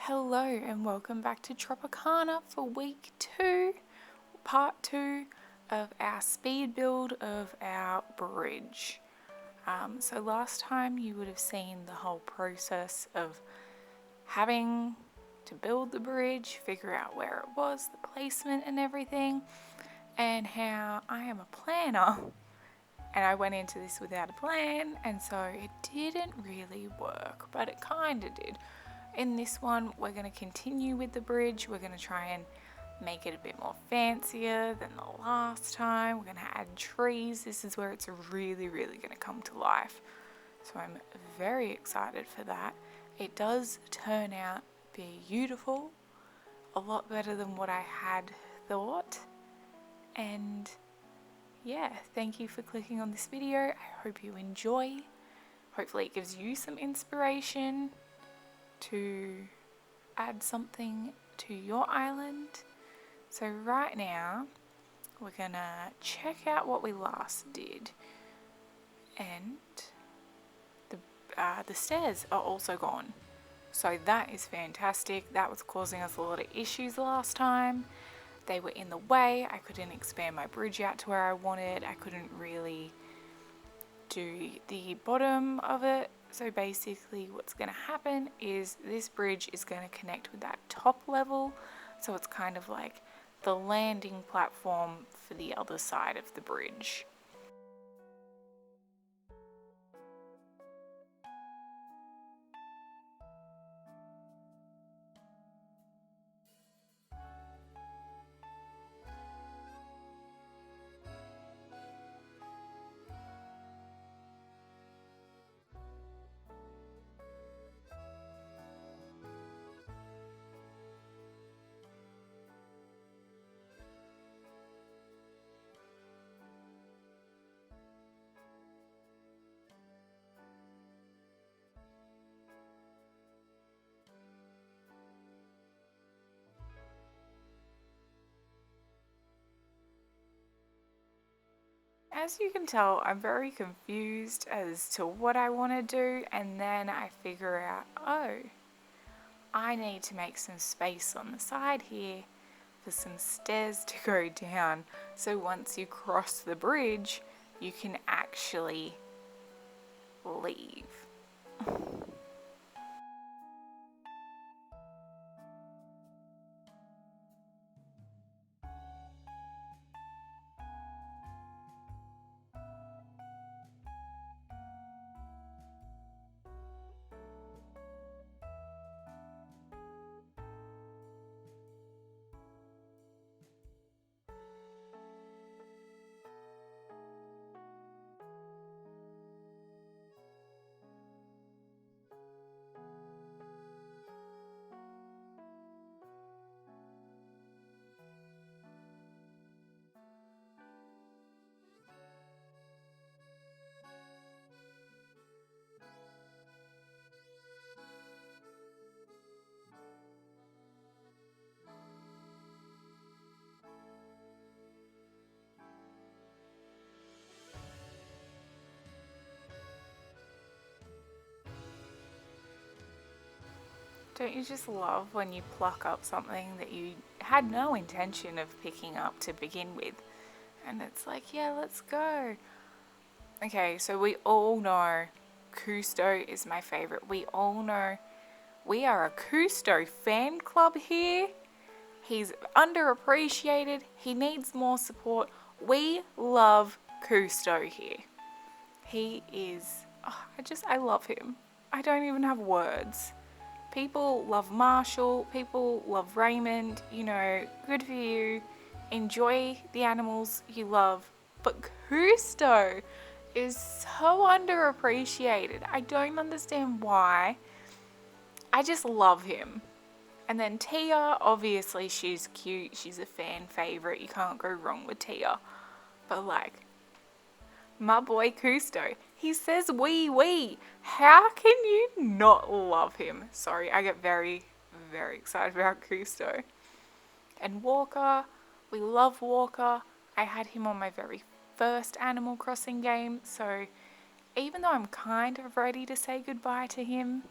Hello and welcome back to Tropicana for week 2, part 2 of our speed build of our bridge. So last time you would have seen the whole process of having to build the bridge, figure out where it was, the placement and everything, and how I am a planner and I went into this without a plan, and so it didn't really work, but it kind of did. In this one, we're going to continue with the bridge. We're going to try and make it a bit more fancier than the last time. We're going to add trees. This is where it's really going to come to life. So I'm very excited for that. It does turn out beautiful, a lot better than what I had thought. And yeah, thank you for clicking on this video. I hope you enjoy. Hopefully it gives you some inspiration to add something to your island. So right now we're gonna check out what we last did, and the stairs are also gone, so that is fantastic. That was causing us a lot of issues last time. They were in the way. I couldn't expand my bridge out to where I wanted. I couldn't really do the bottom of it. So basically what's going to happen is this bridge is going to connect with that top level, so it's kind of like the landing platform for the other side of the bridge. As you can tell, I'm very confused as to what I want to do, and then I figure out, oh, I need to make some space on the side here for some stairs to go down, so once you cross the bridge you can actually leave. Don't you just love when you pluck up something that you had no intention of picking up to begin with, and it's like, yeah, let's go. Okay, so we all know Cousteau is my favorite. We all know we are a Cousteau fan club here. He's underappreciated. He needs more support. We love Cousteau here. He is, oh, I love him. I don't even have words. People love Marshall, people love Raymond, you know, good for you. Enjoy the animals you love. But Cousteau is so underappreciated. I don't understand why. I just love him. And then Tia, obviously she's cute, she's a fan favorite, you can't go wrong with Tia. But like, my boy Cousteau, he says wee. How can you not love him? Sorry, I get very excited about Cousteau. And Walker, we love Walker. I had him on my very first Animal Crossing game, so even though I'm kind of ready to say goodbye to him,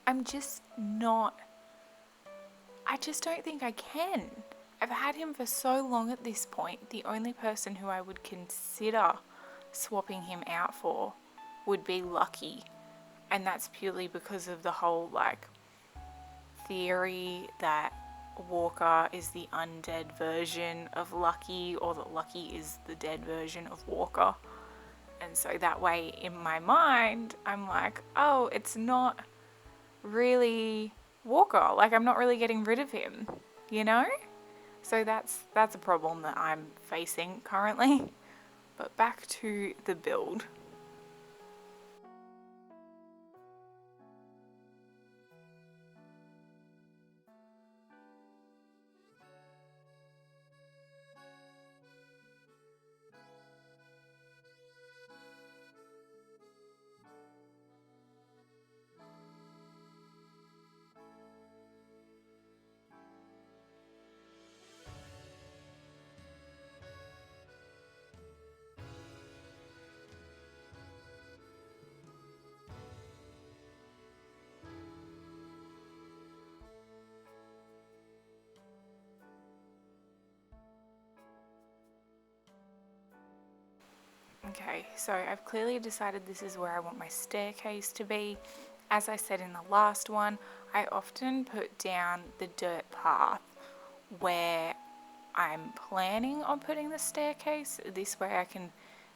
I'm just not I just don't think I can. I've had him for so long at this point. The only person who I would consider swapping him out for would be Lucky. And that's purely because of the whole like theory that Walker is the undead version of Lucky, or that Lucky is the dead version of Walker. And so that way in my mind, I'm like, oh, it's not really Walker. Like, I'm not really getting rid of him, you know? So that's a problem that I'm facing currently. But back to the build. Okay, so I've clearly decided this is where I want my staircase to be. As I said in the last one, I often put down the dirt path where I'm planning on putting the staircase. This way I can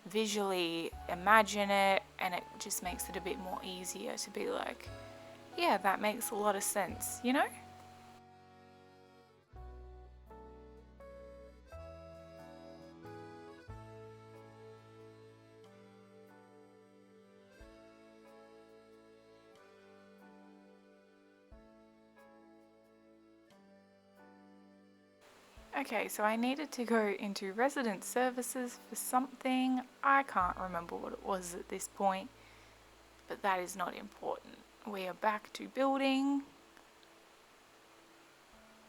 visually imagine it, and it just makes it a bit more easier to be like, yeah, that makes a lot of sense, you know? Okay, so I needed to go into resident services for something. I can't remember what it was at this point, but that is not important. We are back to building,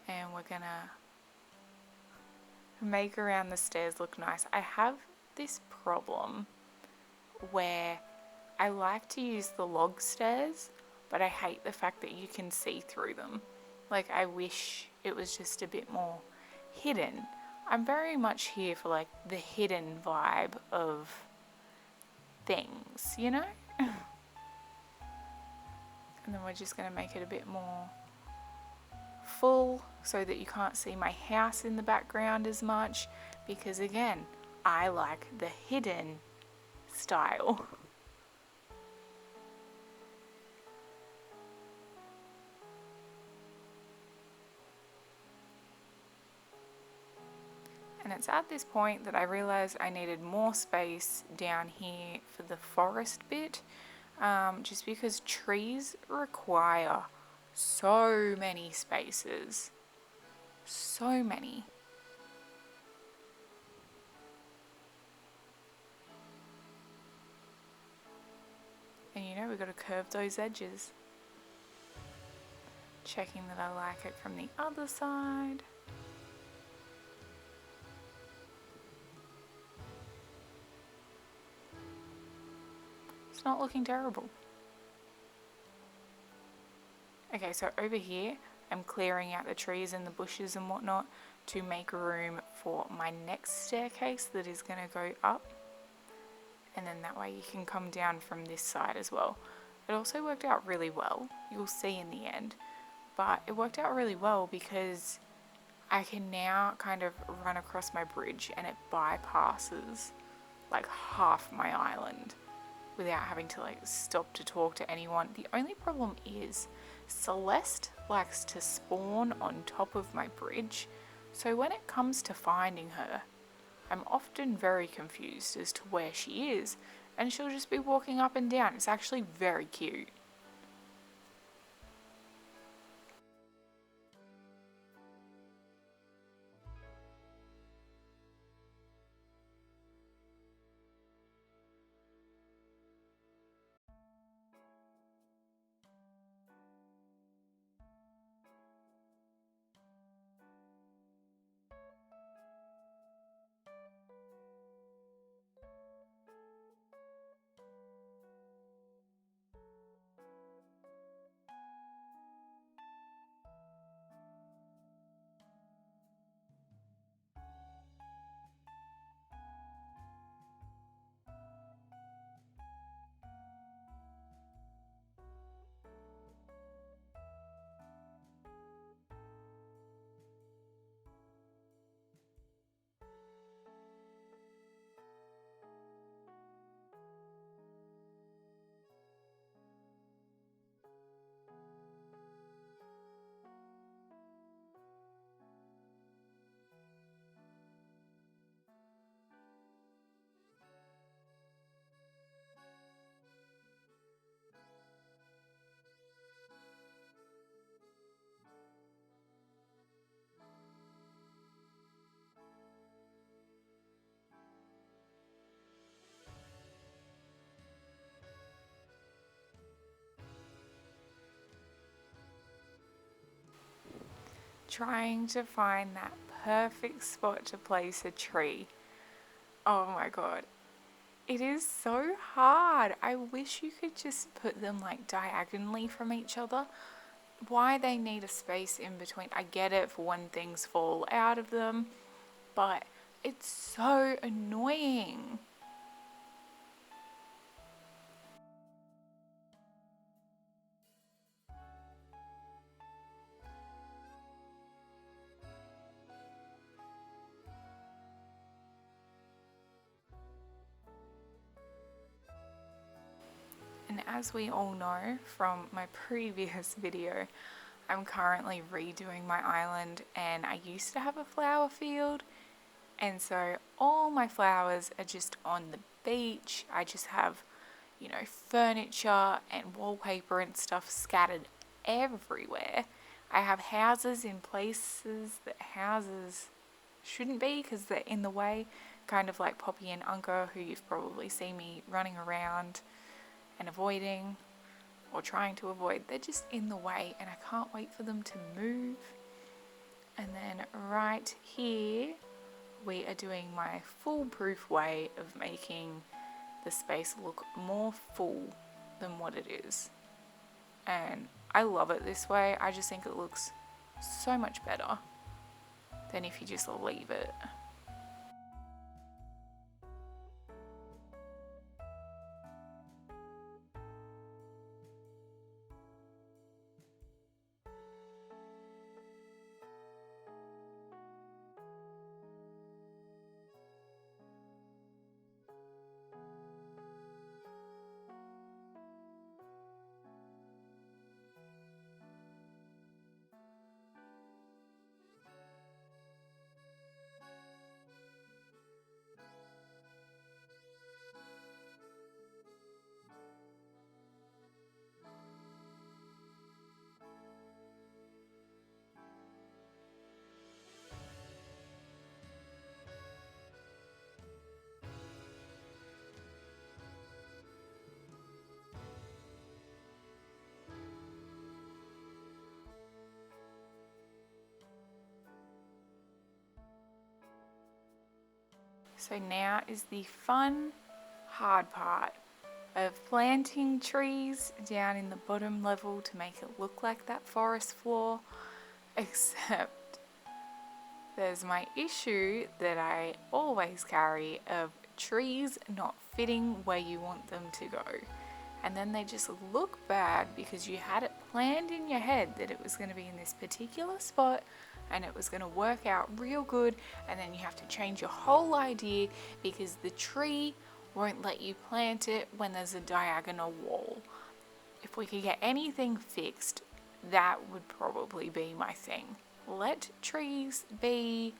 and we're gonna make around the stairs look nice. I have this problem where I like to use the log stairs, but I hate the fact that you can see through them. Like, I wish it was just a bit more hidden. I'm very much here for like the hidden vibe of things, you know? And then we're just going to make it a bit more full so that you can't see my house in the background as much, because again, I like the hidden style. And it's at this point that I realised I needed more space down here for the forest bit, just because trees require so many spaces. So many. And you know, we've got to curve those edges. Checking that I like it from the other side. It's not looking terrible. Okay, so over here, I'm clearing out the trees and the bushes and whatnot to make room for my next staircase that is going to go up. And then that way you can come down from this side as well. It also worked out really well. You'll see in the end. But it worked out really well because I can now kind of run across my bridge and it bypasses like half my island without having to like stop to talk to anyone. The only problem is Celeste likes to spawn on top of my bridge, so when it comes to finding her, I'm often very confused as to where she is, and she'll just be walking up and down. It's actually very cute. trying to find that perfect spot to place a tree. Oh my god. It is so hard. I wish you could just put them like diagonally from each other. Why they need a space in between, I get it for when things fall out of them, but it's so annoying. And as we all know from my previous video, I'm currently redoing my island, and I used to have a flower field, and so all my flowers are just on the beach. I just have, you know, furniture and wallpaper and stuff scattered everywhere. I have houses in places that houses shouldn't be because they're in the way, kind of like Poppy and Uncle, who you've probably seen me running around and avoiding or trying to avoid. They're just in the way and I can't wait for them to move. And then right here we are doing my foolproof way of making the space look more full than what it is. And I love it this way. I just think it looks so much better than if you just leave it. So now is the fun, hard part of planting trees down in the bottom level to make it look like that forest floor, except there's my issue that I always carry of trees not fitting where you want them to go. And then they just look bad because you had it planned in your head that it was going to be in this particular spot and it was going to work out real good, and then you have to change your whole idea because the tree won't let you plant it when there's a diagonal wall. If we could get anything fixed, that would probably be my thing. Let trees be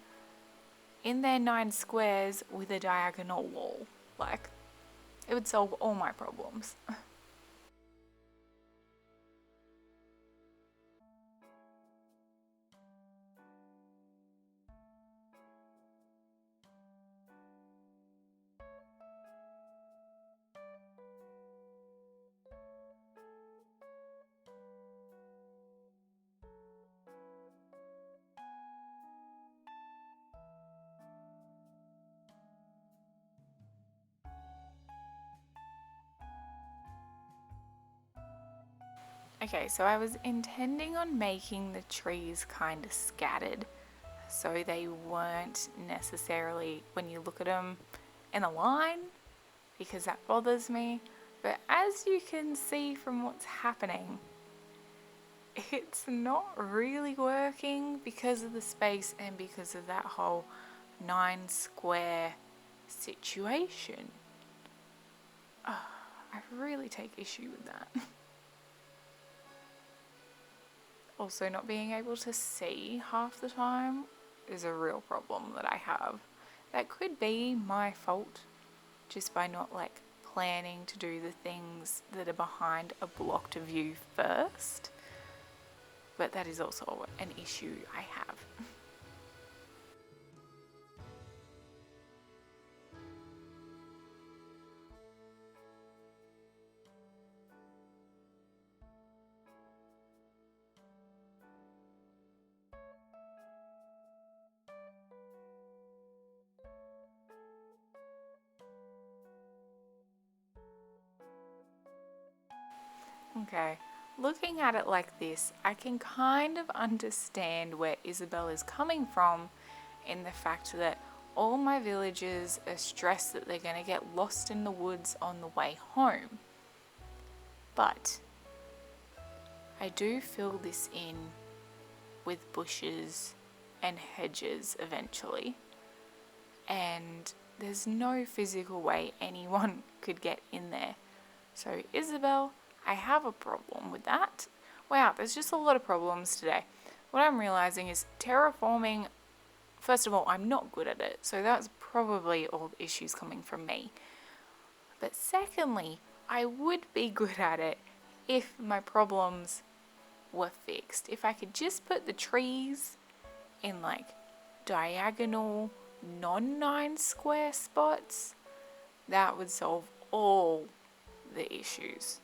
in their 9 squares with a diagonal wall. Like, it would solve all my problems. Okay, so I was intending on making the trees kind of scattered so they weren't necessarily, when you look at them, in a line, because that bothers me. But as you can see from what's happening, it's not really working because of the space and because of that whole 9 square situation. I really take issue with that. Also, not being able to see half the time is a real problem that I have. That could be my fault, just by not like planning to do the things that are behind a blocked view first. But that is also an issue I have. Okay, looking at it like this, I can kind of understand where Isabel is coming from in the fact that all my villagers are stressed that they're going to get lost in the woods on the way home. But I do fill this in with bushes and hedges eventually, and there's no physical way anyone could get in there. So Isabel, I have a problem with that. Wow, there's just a lot of problems today. What I'm realizing is terraforming, first of all, I'm not good at it, so that's probably all the issues coming from me. But secondly, I would be good at it if my problems were fixed. If I could just put the trees in like diagonal, non-9 square spots, that would solve all the issues.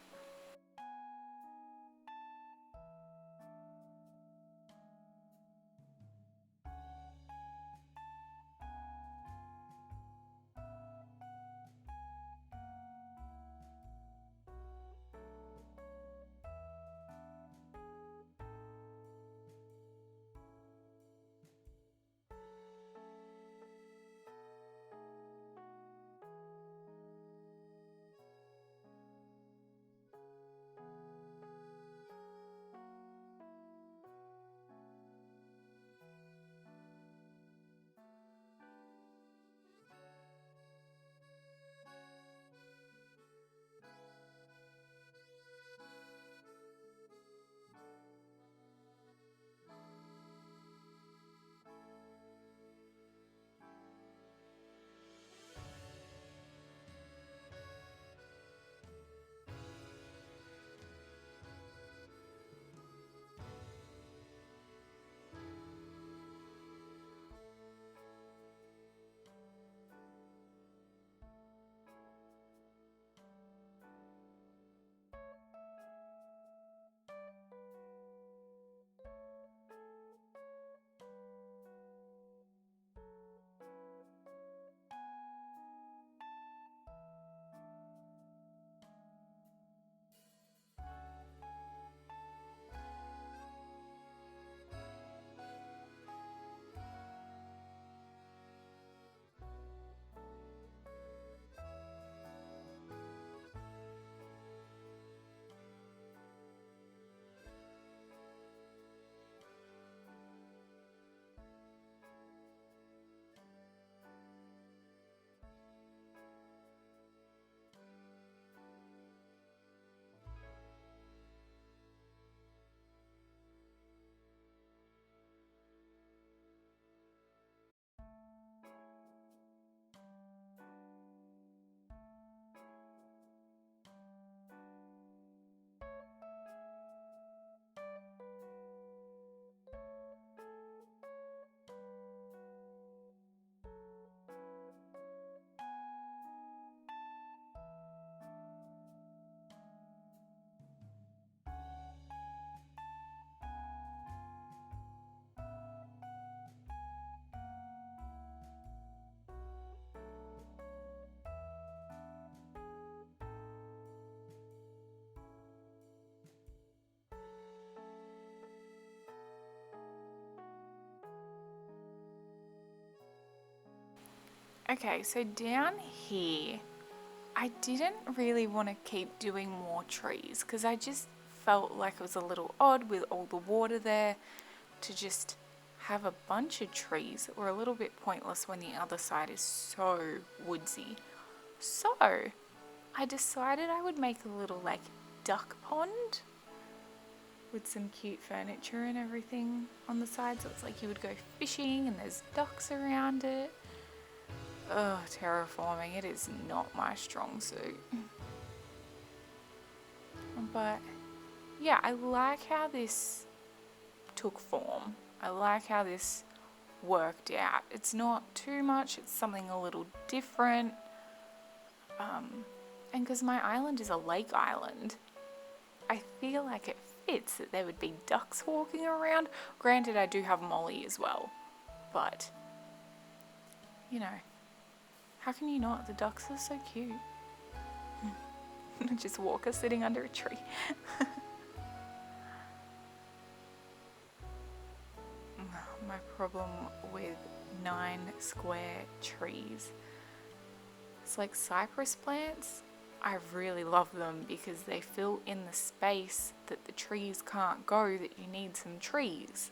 Okay, so down here, I didn't really want to keep doing more trees because I just felt like it was a little odd with all the water there to just have a bunch of trees that were a little bit pointless when the other side is so woodsy. So I decided I would make a little like duck pond with some cute furniture and everything on the side, so it's like you would go fishing and there's ducks around it. Ugh, terraforming, it is not my strong suit. But yeah, I like how this took form. I like how this worked out. It's not too much, it's something a little different. And because my island is a lake island, I feel like it fits that there would be ducks walking around. Granted, I do have Molly as well, but you know, how can you not? The ducks are so cute. Just Walker sitting under a tree. my problem with 9 square trees. It's like cypress plants. I really love them because they fill in the space that the trees can't go, that you need some trees.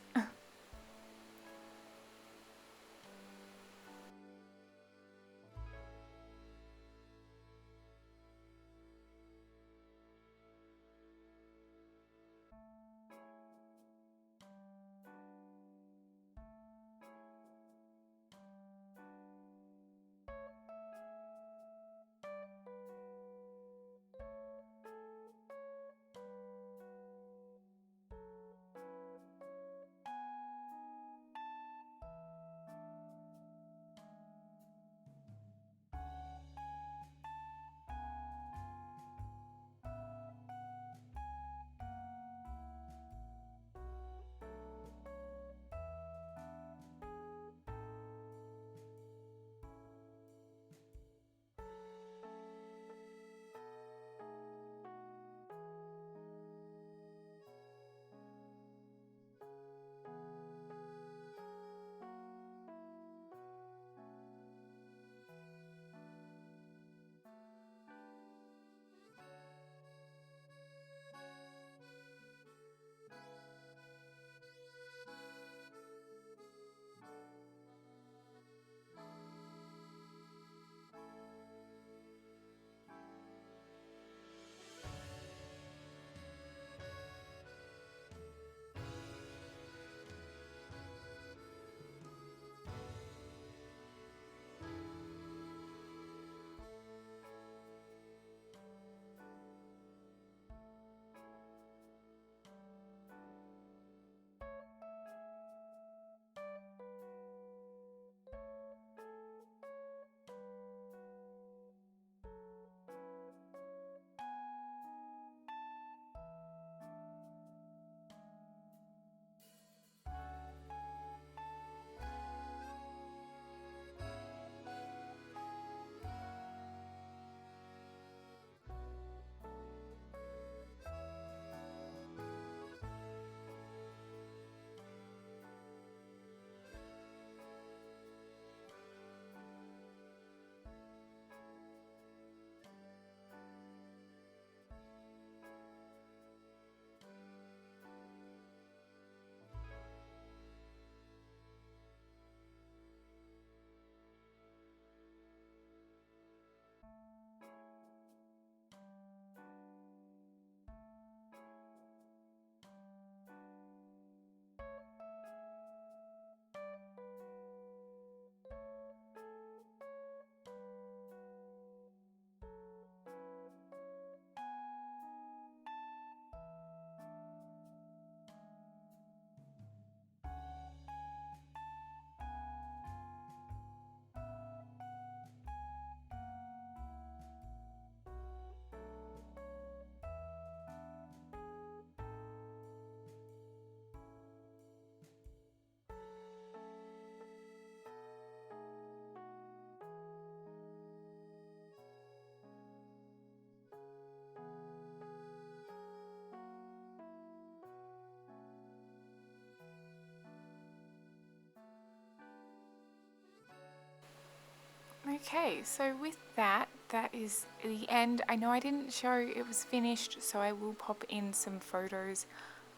Okay, so with that, that is the end. I know I didn't show it was finished, so I will pop in some photos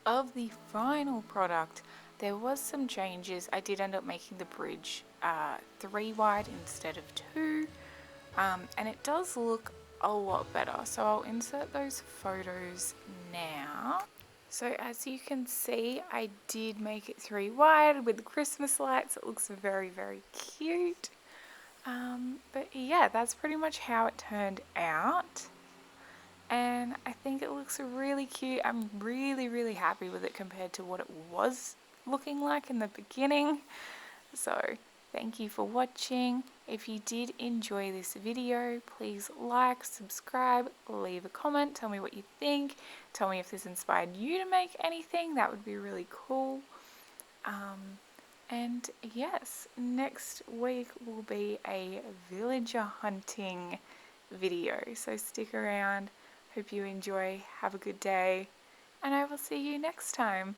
of the final product. There was some changes. I did end up making the bridge 3 wide instead of 2, and it does look a lot better. So I'll insert those photos now. So as you can see, I did make it 3 wide with the Christmas lights. It looks very, very cute. But yeah, that's pretty much how it turned out. And I think it looks really cute. I'm really, really happy with it compared to what it was looking like in the beginning. So thank you for watching. If you did enjoy this video, please like, subscribe, leave a comment, tell me what you think. Tell me if this inspired you to make anything. That would be really cool. And yes, next week will be a villager hunting video. So stick around. Hope you enjoy. Have a good day. And I will see you next time.